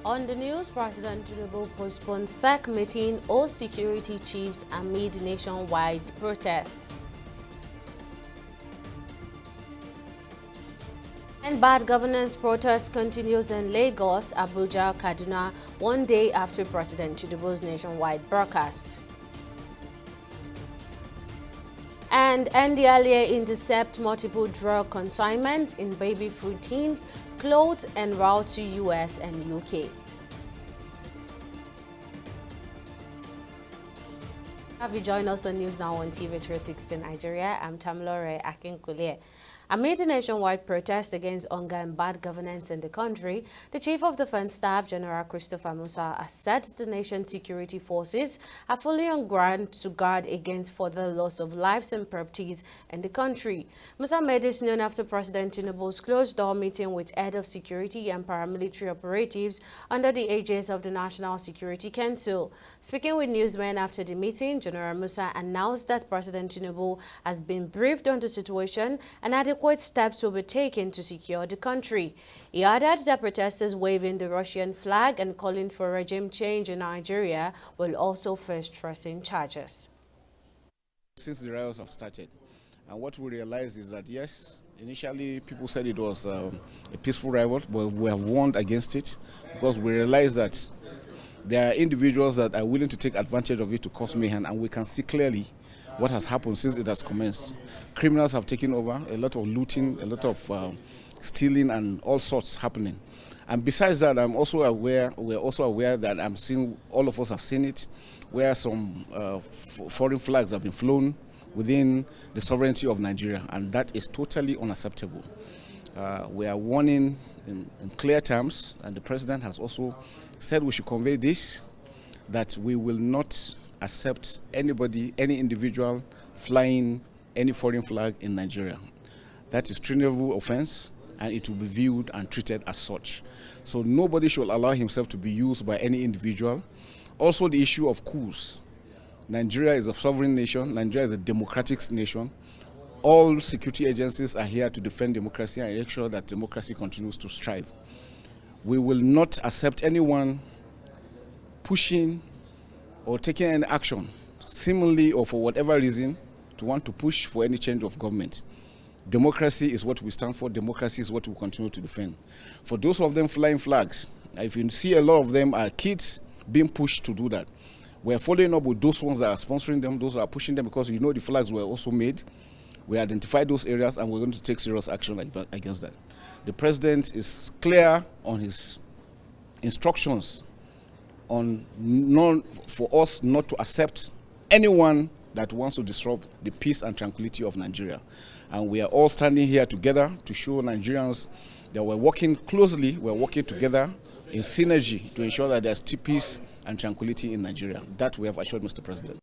On the news, President Tinubu postpones FEC meeting all security chiefs amid nationwide protest. And bad governance protest continues in Lagos, Abuja, Kaduna, one day after President Tinubu's nationwide broadcast. And NDLEA intercept multiple drug consignments in baby food tins, clothes en route to US and UK. Have you joined us on News Now on TV 360 Nigeria? I'm Tamilore Akinkunle. Amid a nationwide protest against hunger and bad governance in the country, the Chief of Defense Staff, General Christopher Musa, has said the nation's security forces are fully on ground to guard against further loss of lives and properties in the country. Musa made this known after President Tinubu's closed-door meeting with head of security and paramilitary operatives under the aegis of the National Security Council. Speaking with newsmen after the meeting, General Musa announced that President Tinubu has been briefed on the situation and adequate steps will be taken to secure the country. He added that protesters waving the Russian flag and calling for regime change in Nigeria will also face pressing charges. Since the riots have started, and what we realize is that yes, initially people said it was a peaceful riot, but we have warned against it because we realize that there are individuals that are willing to take advantage of it to cause mayhem, and we can see clearly what has happened since it has commenced. Criminals have taken over, a lot of looting, a lot of stealing and all sorts happening. And besides that, we're also aware that I'm seeing, all of us have seen it, where some foreign flags have been flown within the sovereignty of Nigeria, and that is totally unacceptable. We are warning in clear terms, and the President has also said we should convey this, that we will not accept anybody, any individual flying any foreign flag in Nigeria. That is treasonable offense, and it will be viewed and treated as such. So nobody should allow himself to be used by any individual. Also the issue of coups. Nigeria is a sovereign nation. Nigeria is a democratic nation. All security agencies are here to defend democracy and make sure that democracy continues to strive. We will not accept anyone pushing or taking any action, seemingly or for whatever reason, to want to push for any change of government. Democracy is what we stand for. Democracy is what we continue to defend. For those of them flying flags, if you see a lot of them are kids being pushed to do that. We're following up with those ones that are sponsoring them, those that are pushing them, because you know the flags were also made. We identified those areas and we're going to take serious action against that. The President is clear on his instructions on for us not to accept anyone that wants to disrupt the peace and tranquility of Nigeria. And we are all standing here together to show Nigerians that we're working closely, we're working together in synergy to ensure that there's peace and tranquility in Nigeria. That we have assured Mr. President.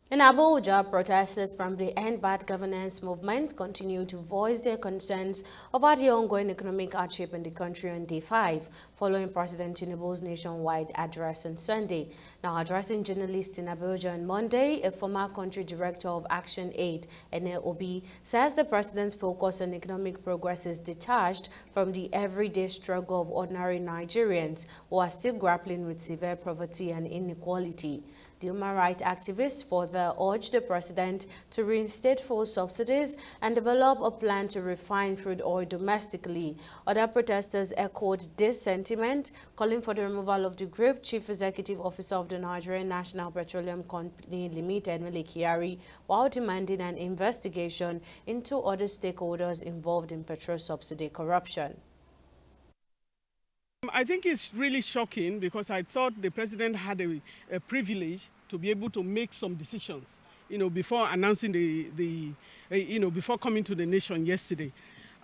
In Abuja, protesters from the End Bad Governance movement continue to voice their concerns over the ongoing economic hardship in the country on Day 5, following President Tinubu's nationwide address on Sunday. Now, addressing journalists in Abuja on Monday, a former country director of Action Aid, NDLEA, says the president's focus on economic progress is detached from the everyday struggle of ordinary Nigerians who are still grappling with severe poverty and inequality. The human rights activists further urged the president to reinstate fuel subsidies and develop a plan to refine crude oil domestically. Other protesters echoed this sentiment, calling for the removal of the group chief executive officer of the Nigerian National Petroleum Company Limited, Mele Kyari, while demanding an investigation into other stakeholders involved in petrol subsidy corruption. I think it's really shocking because I thought the president had a privilege to be able to make some decisions, before announcing before coming to the nation yesterday.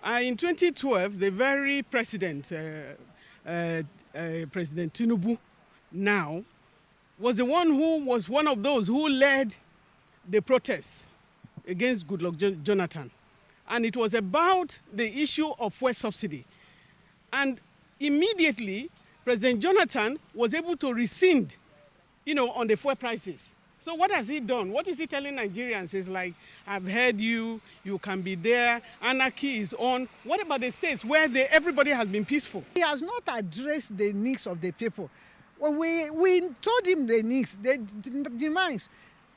In 2012, the very president, President Tinubu, now, was the one who was one of those who led the protests against Goodluck Jonathan. And it was about the issue of fuel subsidy. And immediately, President Jonathan was able to rescind, on the fuel prices. So what has he done? What is he telling Nigerians? It's like, I've heard you, you can be there, anarchy is on. What about the states where everybody has been peaceful? He has not addressed the needs of the people. Well, we told him the needs, the demands.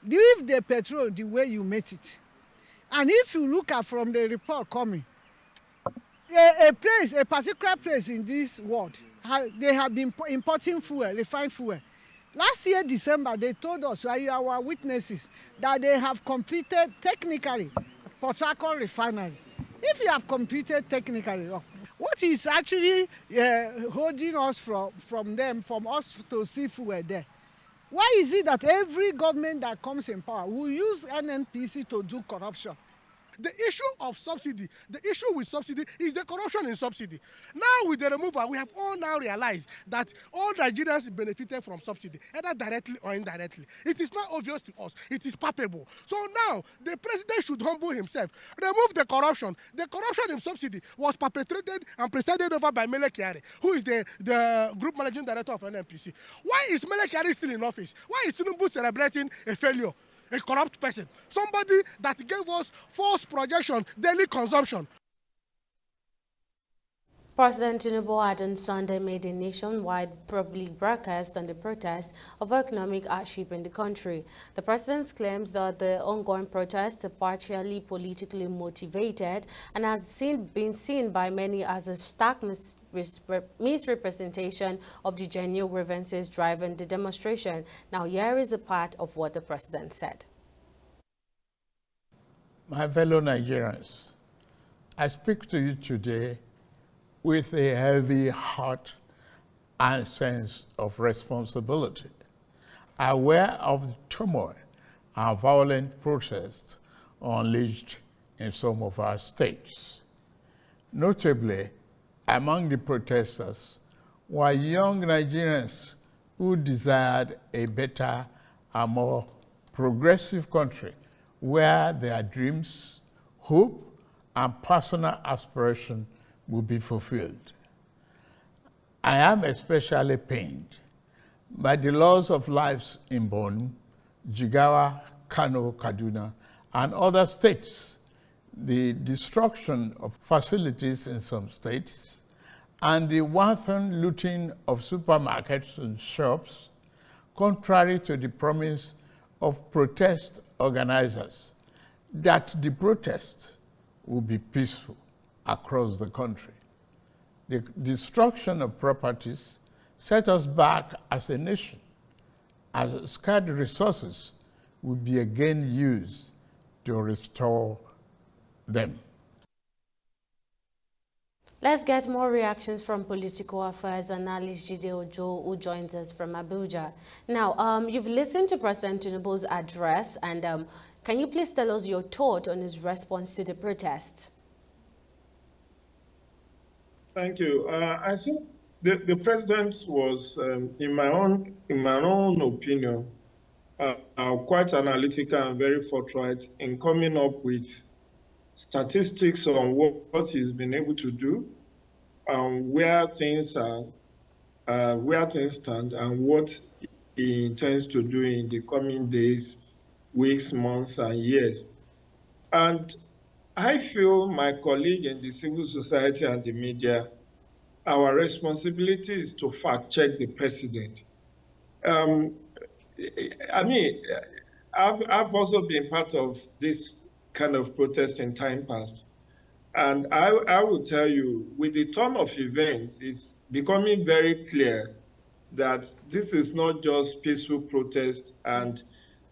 Leave the petrol the way you made it. And if you look at from the report coming, a particular place in this world, they have been importing fuel, refined fuel. Last year, December, they told us, our witnesses, that they have completed technically Port Harcourt refinery. If you have completed technically, what is actually holding us from us to see fuel there? Why is it that every government that comes in power will use NNPC to do corruption? The issue of subsidy, the issue with subsidy is the corruption in subsidy. Now with the removal, we have all now realized that all Nigerians benefited from subsidy, either directly or indirectly. It is not obvious to us. It is palpable. So now the president should humble himself, remove the corruption. The corruption in subsidy was perpetrated and presided over by Mele Kyari, who is the group managing director of NNPC. Why is Mele Kyari still in office? Why is Tinubu celebrating a failure? A corrupt person, somebody that gave us false projection, daily consumption. President Tinubu had on Sunday made a nationwide public broadcast on the protest of economic hardship in the country. The president claims that the ongoing protests are partially politically motivated and has been seen by many as a stark misrepresentation of the genuine grievances driving the demonstration. Now, here is a part of what the president said. My fellow Nigerians, I speak to you today with a heavy heart and sense of responsibility, aware of the turmoil and violent protests unleashed in some of our states. Notably, among the protesters were young Nigerians who desired a better and more progressive country where their dreams, hope, and personal aspiration will be fulfilled. I am especially pained by the loss of lives in Borno, Jigawa, Kano, Kaduna, and other states, the destruction of facilities in some states, and the wanton looting of supermarkets and shops, contrary to the promise of protest organizers that the protest will be peaceful across the country. The destruction of properties set us back as a nation, as scarce resources will be again used to restore them. Let's get more reactions from political affairs analyst Jide Ojo, who joins us from Abuja. Now, you've listened to President Tinubu's address, and can you please tell us your thought on his response to the protests? Thank you. I think the president was, in my own opinion, quite analytical and very forthright in coming up with statistics on what he's been able to do, where things stand, and what he intends to do in the coming days, weeks, months, and years. And I feel my colleague in the civil society and the media, our responsibility is to fact check the president. I mean, I've also been part of this kind of protest in time past. And I will tell you, with the turn of events, it's becoming very clear that this is not just peaceful protest, and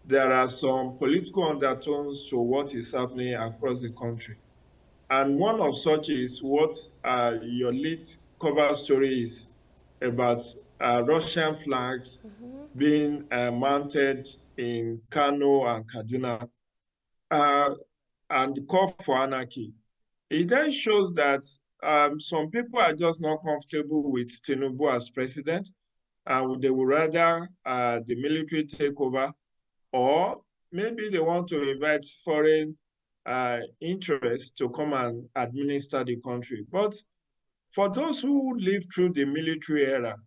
there are some political undertones to what is happening across the country. And one of such is what your lead cover story is about Russian flags being mounted in Kano and Kaduna, and the call for anarchy. It then shows that some people are just not comfortable with Tinubu as president, and they would rather the military take over, or maybe they want to invite foreign interests to come and administer the country. But for those who lived through the military era,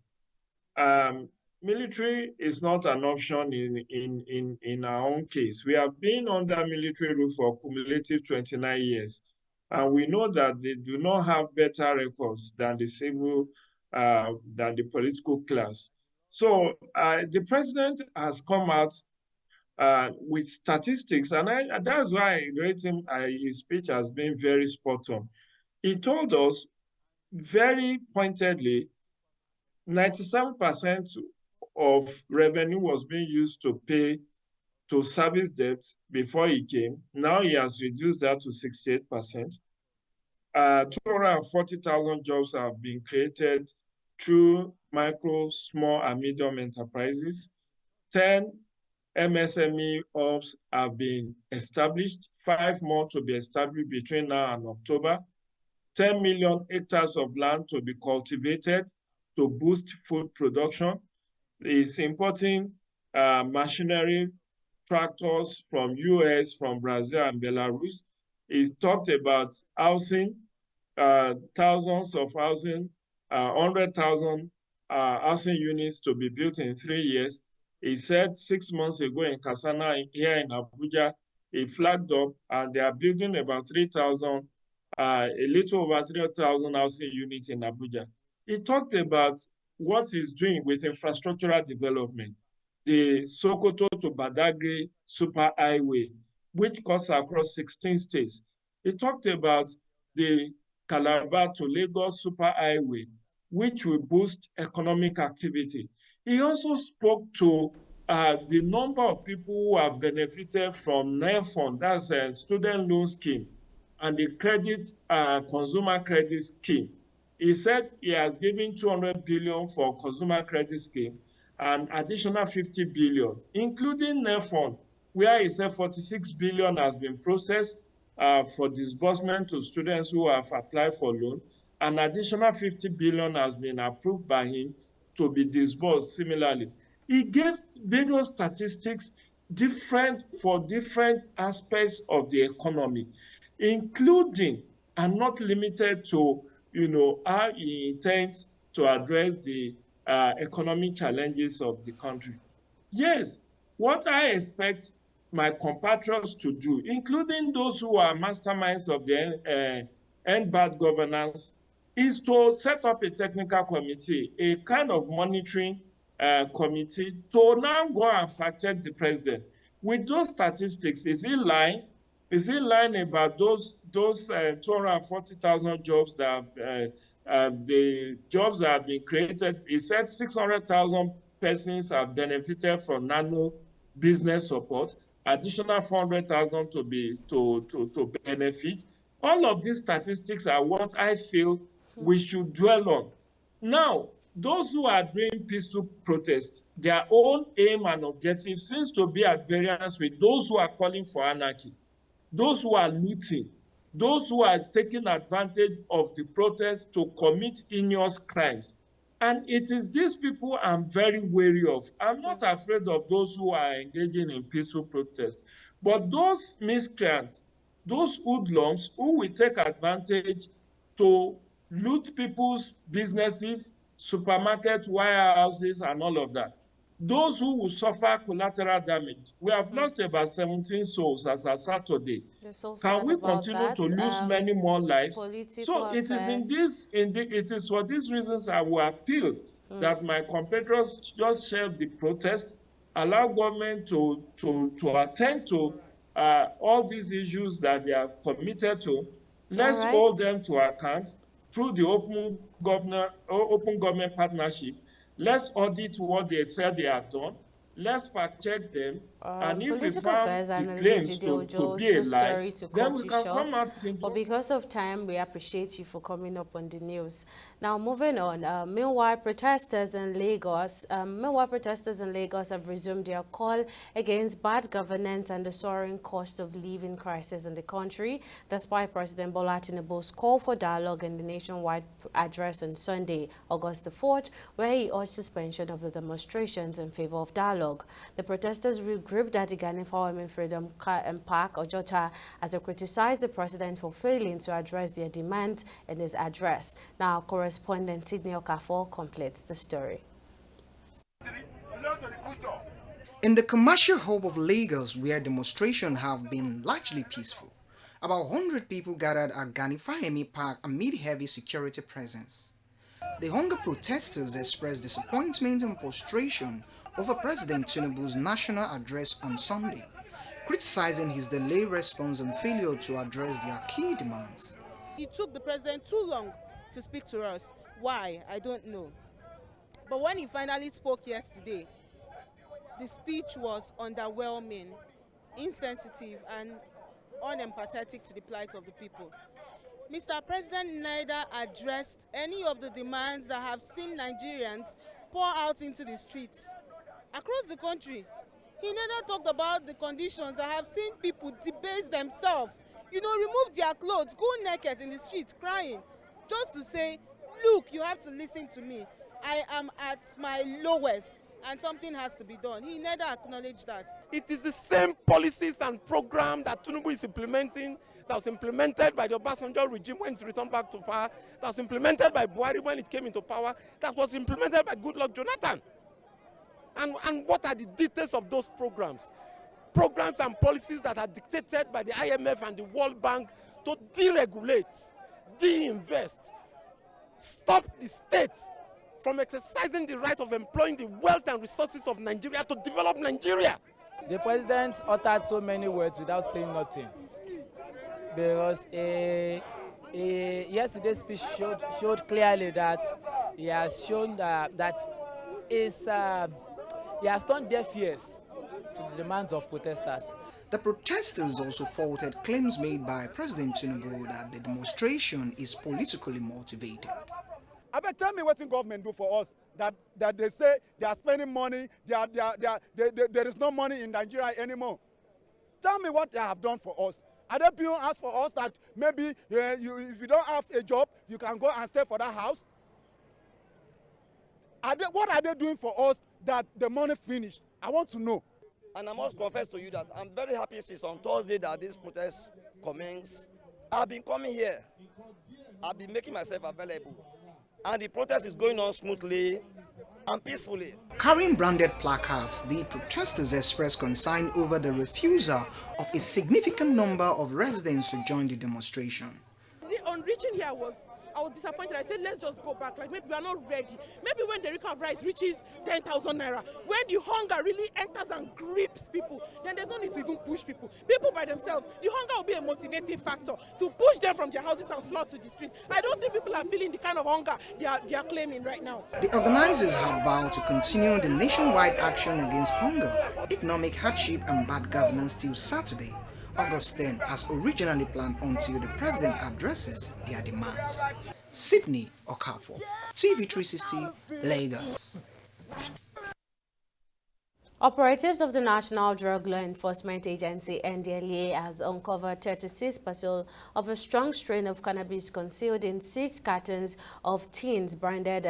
military is not an option in our own case. We have been under military rule for cumulative 29 years, and we know that they do not have better records than the civil, than the political class. So the president has come out with statistics, and that's why I rate him. His speech has been very spot on. He told us very pointedly 97% of revenue was being used to pay to service debts before he came. Now he has reduced that to 68%. 240,000 jobs have been created through micro, small, and medium enterprises. 10 MSME hubs have been established, 5 more to be established between now and October. 10 million hectares of land to be cultivated to boost food production. It's importing machinery, tractors from US, from Brazil and Belarus. It's talked about housing, thousands of housing, 100,000 housing units to be built in 3 years. He said 6 months ago in Kasana, here in Abuja, he flagged up and they are building about 3,000, a little over 3,000 housing units in Abuja. He talked about what he's doing with infrastructural development, the Sokoto to Badagry super highway, which cuts across 16 states. He talked about the Calabar to Lagos super highway, which will boost economic activity. He also spoke to the number of people who have benefited from NEFON, that's a student loan scheme, and the credit consumer credit scheme. He said he has given 200 billion for consumer credit scheme and additional 50 billion, including NEFON, where he said 46 billion has been processed for disbursement to students who have applied for loan. An additional 50 billion has been approved by him to be disbursed similarly. He gave various statistics different for different aspects of the economy, including and not limited to, how he intends to address the economic challenges of the country. Yes, what I expect my compatriots to do, including those who are masterminds of the end bad governance, is to set up a technical committee, a kind of monitoring committee to now go and fact check the president. With those statistics, is he lying? Is he lying about those 240,000 jobs that the jobs that have been created? He said 600,000 persons have benefited from nano business support, additional 400,000 to benefit. All of these statistics are what I feel we should dwell on. Now, those who are doing peaceful protests, their own aim and objective seems to be at variance with those who are calling for anarchy, those who are looting, those who are taking advantage of the protests to commit heinous crimes. And it is these people I'm very wary of. I'm not afraid of those who are engaging in peaceful protest. But those miscreants, those hoodlums who will take advantage to loot people's businesses, supermarkets, warehouses, and all of that, those who will suffer collateral damage. We have lost about 17 souls as of Saturday. You're so Can sad we about continue that. to lose many more lives? Political So it is affairs. it is for these reasons I will appeal that my compatriots just shelve the protest, allow government to attend to all these issues that they have committed to. All Let's right. hold them to account through the open government partnership. Let's audit what they said they have done. Let's fact check them. And if we Political found affairs the analyst claims Jide to Ojo, be a so lie, sorry to then cut we you can short, come out in but because of time, we appreciate you for coming up on the news. Now, moving on. Meanwhile, protesters in Lagos have resumed their call against bad governance and the soaring cost of living crisis in the country, despite President Bola Tinubu's call for dialogue in the nationwide address on Sunday, August the 4th, where he urged suspension of the demonstrations in favor of dialogue. The protesters regrouped at the Ghanaian Women Freedom Park, Ojota, as they criticized the president for failing to address their demands in his address. Now, correspondent Sidney Okafor completes the story. In the commercial hub of Lagos, where demonstrations have been largely peaceful, about 100 people gathered at Gani-Fahemi Park amid heavy security presence. The hunger protesters expressed disappointment and frustration over President Tinubu's national address on Sunday, criticizing his delayed response and failure to address their key demands. It took the president too long to speak to us. Why? I don't know. But when he finally spoke yesterday, the speech was underwhelming, insensitive, and unempathetic to the plight of the people. Mr. President neither addressed any of the demands that have seen Nigerians pour out into the streets across the country. He neither talked about the conditions that have seen people debase themselves, remove their clothes, go naked in the streets crying, just to say, look, you have to listen to me. I am at my lowest and something has to be done. He never acknowledged that. It is the same policies and program that Tinubu is implementing, that was implemented by the Obasanjo regime when it returned back to power, that was implemented by Buhari when it came into power, that was implemented by Goodluck Jonathan. And what are the details of those programs? Programs and policies that are dictated by the IMF and the World Bank to deregulate, de-invest, stop the state from exercising the right of employing the wealth and resources of Nigeria to develop Nigeria. The president uttered so many words without saying nothing, because yesterday's speech showed clearly that he has shown that he has turned deaf ears to the demands of protesters. The protesters also faulted claims made by President Tinubu that the demonstration is politically motivated. Tell me what the government do for us that they say they are spending money, there is no money in Nigeria anymore. Tell me what they have done for us. Are they being asked for us that maybe if you don't have a job, you can go and stay for that house? What are they doing for us that the money finished? I want to know. And I must confess to you that I'm very happy since on Thursday that this protest commenced. I've been coming here. I've been making myself available. And the protest is going on smoothly and peacefully. Carrying branded placards, the protesters expressed concern over the refusal of a significant number of residents to join the demonstration. On reaching here, I was disappointed. I said, let's just go back. Like, maybe we are not ready. Maybe when the Rica rice reaches 10,000 naira, when the hunger really enters and grips people, then there's no need to even push people. People by themselves, the hunger will be a motivating factor to push them from their houses and flood to the streets. I don't think people are feeling the kind of hunger they are claiming right now. The organizers have vowed to continue the nationwide action against hunger, economic hardship, and bad governance till Saturday, August 10, as originally planned, until the president addresses their demands. Sydney Okafor, TV360, Lagos. Operatives of the National Drug Law Enforcement Agency (NDLEA) has uncovered 36 parcels of a strong strain of cannabis concealed in 6 cartons of tins branded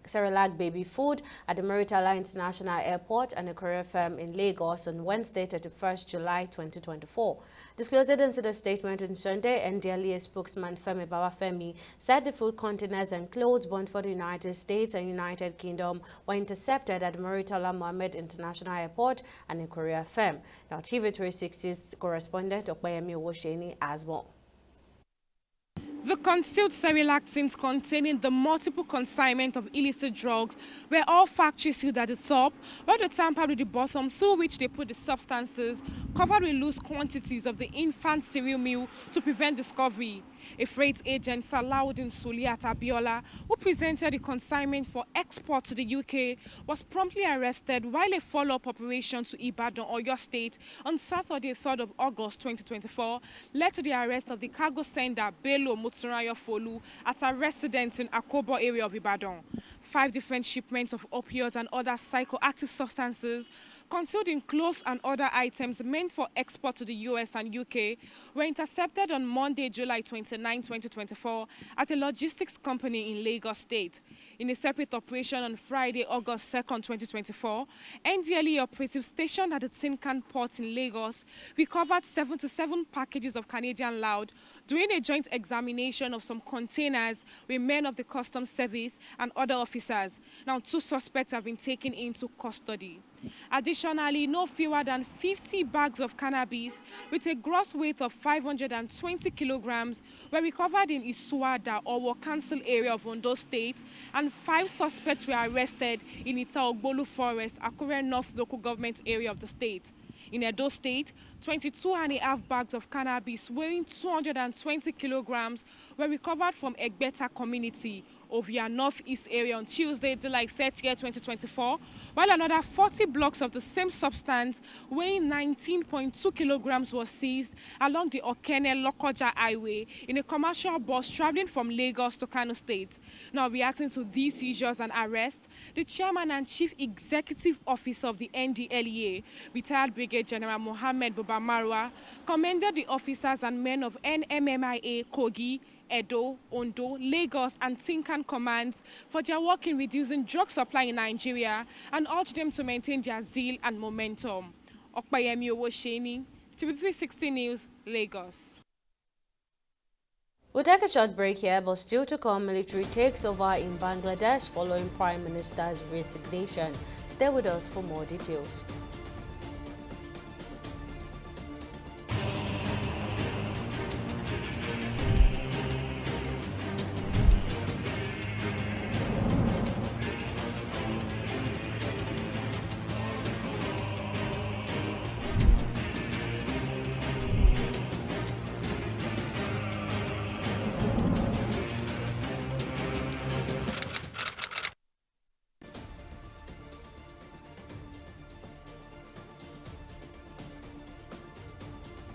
Cerelac baby food at the Maritala International Airport and a courier firm in Lagos on Wednesday, 31st July 2024. Disclosed in the statement on Sunday, NDLEA spokesman Femi Babafemi said the food containers and clothes bound for the United States and United Kingdom were intercepted at the Maritala Mohammed International Airport and a courier firm. Now, TV360's correspondent Opeyemi Owosheni has more. The concealed Cerelac tins containing the multiple consignment of illicit drugs were all factory sealed at the top, while they tampered with the bottom through which they put the substances, covered with loose quantities of the infant cereal meal to prevent discovery. A freight agent, Salahuddin Suliat Abiola, who presented the consignment for export to the UK, was promptly arrested while a follow-up operation to Ibadan, Oyo State, on Saturday, 3rd of August 2024, led to the arrest of the cargo sender Bello Mutsunrayo Folu at a residence in Akobo area of Ibadan. 5 different shipments of opioids and other psychoactive substances concealed in clothes and other items meant for export to the US and UK were intercepted on Monday, July 29, 2024 at a logistics company in Lagos State. In a separate operation on Friday, August 2nd, 2024, NDLEA operatives stationed at the Tinkan port in Lagos recovered 77 packages of Canadian loud during a joint examination of some containers with men of the Customs Service and other officers. Now, 2 suspects have been taken into custody. Additionally, no fewer than 50 bags of cannabis with a gross weight of 520 kilograms were recovered in Isuada or Council area of Ondo State, and 5 suspects were arrested in Itaogbolu Forest, Akure North local government area of the state. In Edo State, 22.5 bags of cannabis weighing 220 kilograms were recovered from Egbeta community, Ovia Northeast area on Tuesday, July 30th, 2024, while another 40 blocks of the same substance weighing 19.2 kilograms was seized along the Okene-Lokoja Highway in a commercial bus traveling from Lagos to Kano State. Now, reacting to these seizures and arrests, the chairman and chief executive officer of the NDLEA, retired Brigadier General Mohammed Buba Marwa, commended the officers and men of NMMIA Kogi, Edo, Ondo, Lagos, and Tinkan commands for their work in reducing drug supply in Nigeria and urged them to maintain their zeal and momentum. Okpayemi Owosheni, TV360 News, Lagos. We'll take a short break here, but still to come, military takes over in Bangladesh following Prime Minister's resignation. Stay with us for more details.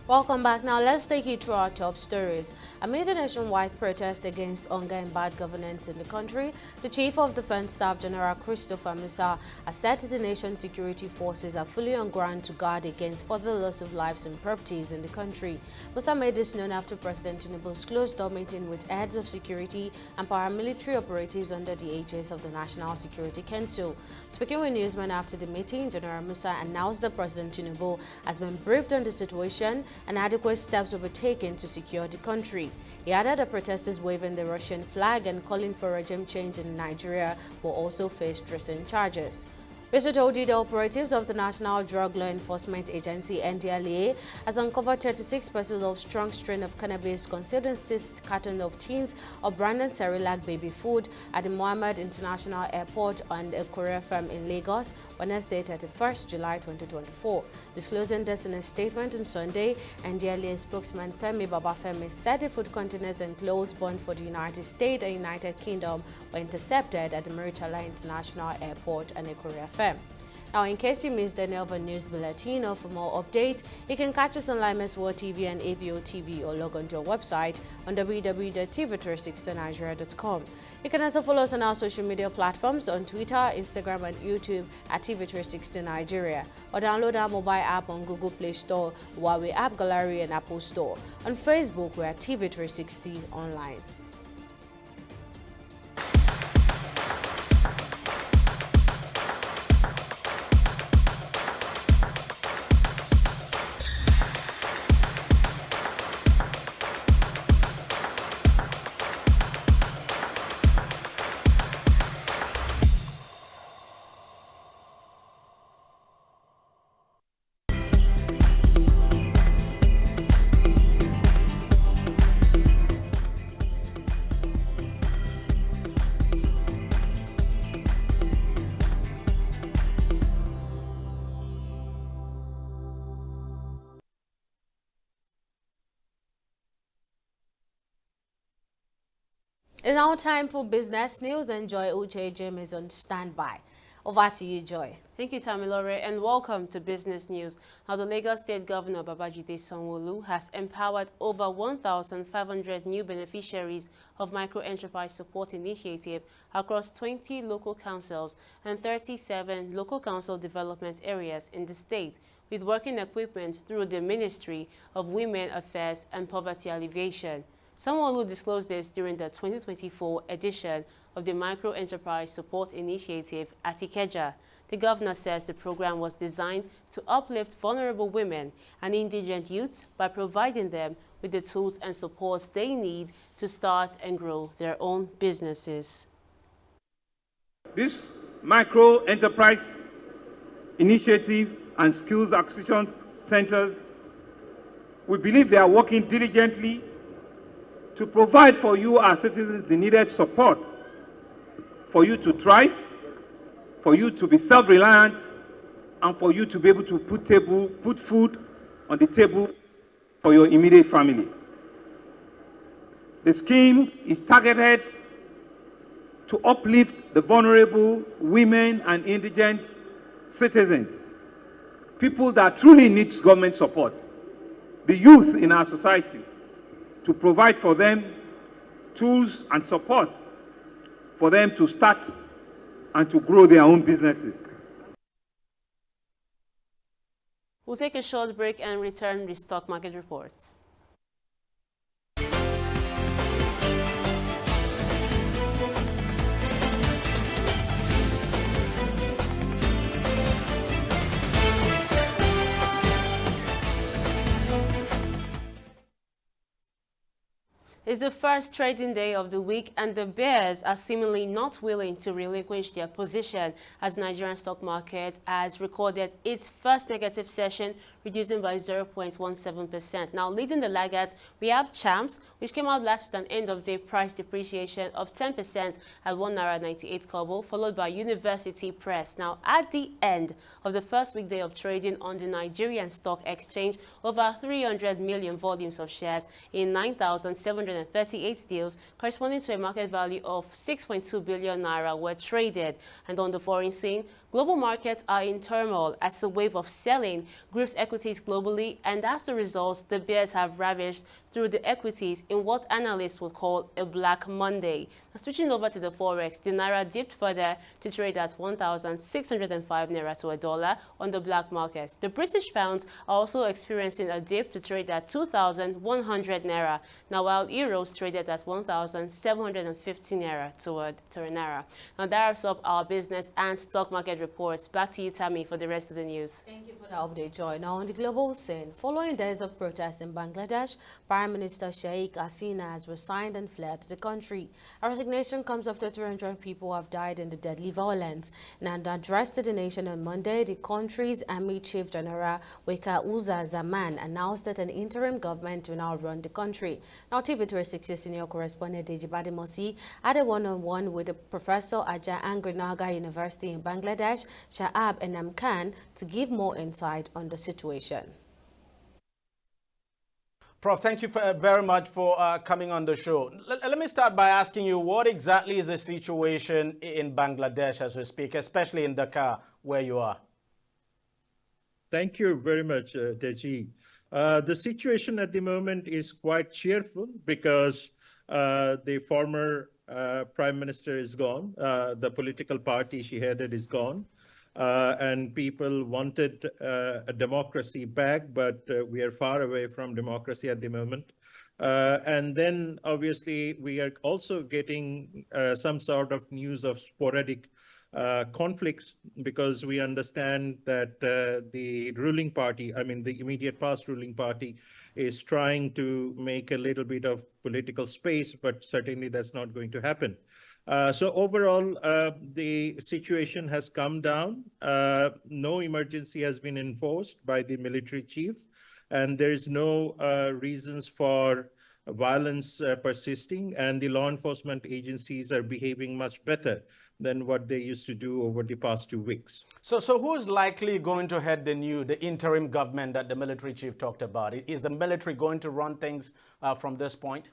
Welcome back. Now let's take you through our top stories. Amid a nationwide protest against hunger and bad governance in the country, the Chief of Defense Staff General Christopher Musa has said the nation's security forces are fully on ground to guard against further loss of lives and properties in the country. Musa made this known after President Tinubu's closed-door meeting with heads of security and paramilitary operatives under the aegis of the National Security Council. Speaking with newsmen after the meeting, General Musa announced that President Tinubu has been briefed on the situation and adequate steps will be taken to secure the country. He added that protesters waving the Russian flag and calling for regime change in Nigeria will also face treason charges. Mr. told you the operatives of the National Drug Law Enforcement Agency (NDLEA) has uncovered 36 parcels of strong strain of cannabis concealed in 6 cartons of tins of branded Cerelac baby food at the Mohammed International Airport and a courier firm in Lagos, Wednesday, 31st July 2024. Disclosing this in a statement on Sunday, NDLEA spokesman Femi Babafemi said the food containers and clothes bound for the United States and United Kingdom were intercepted at the Maritala International Airport and a courier firm. Now, in case you missed any of our news bulletin or for more updates, you can catch us on Limes World TV and AVO TV or log on to our website on www.tv360nigeria.com. You can also follow us on our social media platforms on Twitter, Instagram, and YouTube at TV360 Nigeria, or download our mobile app on Google Play Store, Huawei App Gallery, and Apple Store. On Facebook, we're at TV360 Online. It's now time for business news, and Joy Uche Jim is on standby. Over to you, Joy. Thank you, Tamilore, and welcome to Business News. Now, the Lagos State Governor Babajide Sanwo-Olu has empowered over 1,500 new beneficiaries of Microenterprise Support Initiative across 20 local councils and 37 local council development areas in the state with working equipment through the Ministry of Women Affairs and Poverty Alleviation. Sanwo-Olu disclosed this during the 2024 edition of the Microenterprise Support Initiative at Ikeja. The governor says the program was designed to uplift vulnerable women and indigent youths by providing them with the tools and supports they need to start and grow their own businesses. This Microenterprise initiatives, and skills acquisition centers. We believe they are working diligently to provide for you, our citizens, the needed support for you to thrive, for you to be self-reliant, and for you to be able to put food on the table for your immediate family. The scheme is targeted to uplift the vulnerable women and indigent citizens, people that truly need government support, the youth in our society, to provide for them tools and support for them to start and to grow their own businesses. We'll take a short break and return with stock market reports. It's the first trading day of the week, and the bears are seemingly not willing to relinquish their position as Nigerian stock market has recorded its first negative session, reducing by 0.17%. Now, leading the laggards, we have Champs, which came out last with an end-of-day price depreciation of 10% at ₦1.98, followed by University Press. Now, at the end of the first weekday of trading on the Nigerian Stock Exchange, over 300 million volumes of shares in 9,738 deals, corresponding to a market value of 6.2 billion naira, were traded. And on the foreign scene, global markets are in turmoil as a wave of selling grips equities globally, and as a result, the bears have ravaged through the equities in what analysts would call a Black Monday. Now, switching over to the forex, the naira dipped further to trade at 1,605 naira to a dollar on the black markets. The British pounds are also experiencing a dip to trade at 2,100 naira. Now, while euros traded at 1,750 naira to a naira. Now, that wraps up our business and stock market reports. Back to you, Tammy, for the rest of the news. Thank you for the update, Joy. Now, on the global scene, following days of protest in Bangladesh, Prime Minister Sheikh Hasina has resigned and fled the country. A resignation comes after 300 people have died in the deadly violence. And addressed to the nation on Monday, the country's Army Chief General Weka Uza Zaman announced that an interim government will now run the country. Now, TV360 senior correspondent Deji Badimosi had a one-on-one with Professor Aja Angrinaga University in Bangladesh, Shahab Enam Khan, to give more insight on the situation. Prof, thank you very much for coming on the show. Let me start by asking you, what exactly is the situation in Bangladesh as we speak, especially in Dhaka, where you are? Thank you very much, Deji. The situation at the moment is quite cheerful because the former Prime Minister is gone. The political party she headed is gone. And people wanted a democracy back, but we are far away from democracy at the moment. And then obviously we are also getting some sort of news of sporadic conflicts, because we understand that the ruling party, I mean the immediate past ruling party, is trying to make a little bit of political space, but certainly that's not going to happen. So overall, the situation has come down. No emergency has been enforced by the military chief, and there is no reasons for violence persisting, and the law enforcement agencies are behaving much better than what they used to do over the past 2 weeks. So who is likely going to head the interim government that the military chief talked about? Is the military going to run things from this point?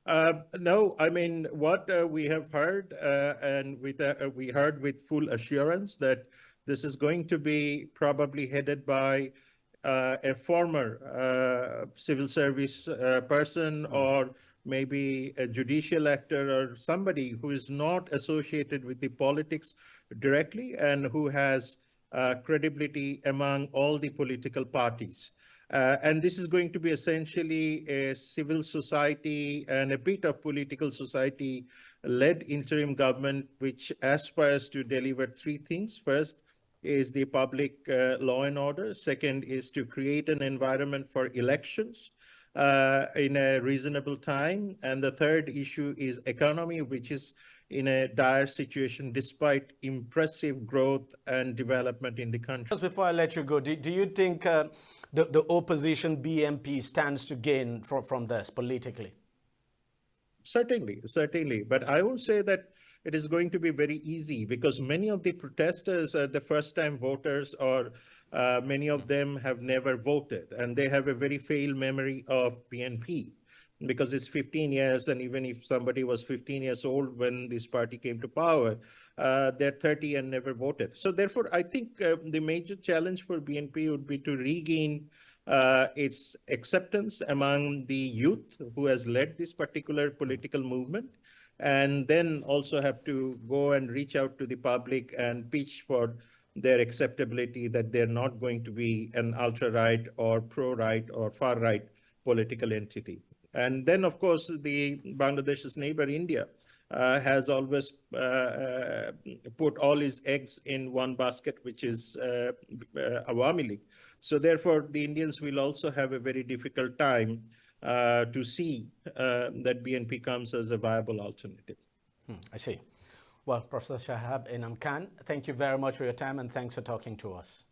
No, I mean, what we have heard, and we heard with full assurance that this is going to be probably headed by a former civil service person, or maybe a judicial actor, or somebody who is not associated with the politics directly and who has credibility among all the political parties. And this is going to be essentially a civil society and a bit of political society led interim government, which aspires to deliver 3 things. First is the public law and order. Second is to create an environment for elections in a reasonable time. And the third issue is economy, which is in a dire situation despite impressive growth and development in the country. Just before I let you go, do you think the opposition BNP stands to gain from this politically? Certainly, certainly. But I won't say that it is going to be very easy because many of the protesters are the first-time voters, or many of them have never voted, and they have a very failed memory of BNP because it's 15 years, and even if somebody was 15 years old when this party came to power, they're 30 and never voted. So therefore, I think the major challenge for BNP would be to regain its acceptance among the youth who has led this particular political movement, and then also have to go and reach out to the public and pitch for their acceptability that they're not going to be an ultra-right or pro-right or far-right political entity. And then, of course, the Bangladesh's neighbor, India, has always put all his eggs in one basket, which is Awami League. So therefore, the Indians will also have a very difficult time to see that BNP comes as a viable alternative. I see. Well, Professor Shahab Enam Khan, thank you very much for your time and thanks for talking to us.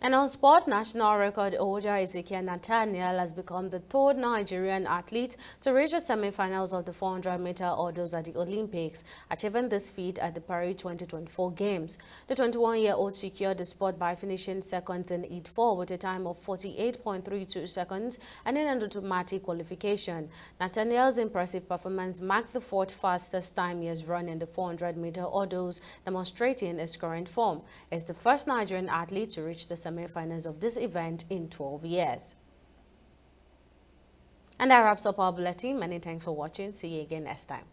And on sport, national record holder Ezekiel Nathaniel has become the third Nigerian athlete to reach the semi-finals of the 400-meter hurdles at the Olympics, achieving this feat at the Paris 2024 Games. The 21-year-old secured the spot by finishing seconds in Heat 4 with a time of 48.32 seconds and in an automatic qualification. Nathaniel's impressive performance marked the fourth fastest time he has run in the 400-meter hurdles, demonstrating his current form. He's the first Nigerian athlete to reach the semi-finals of this event in 12 years. And that wraps up our bulletin. Many thanks for watching. See you again next time.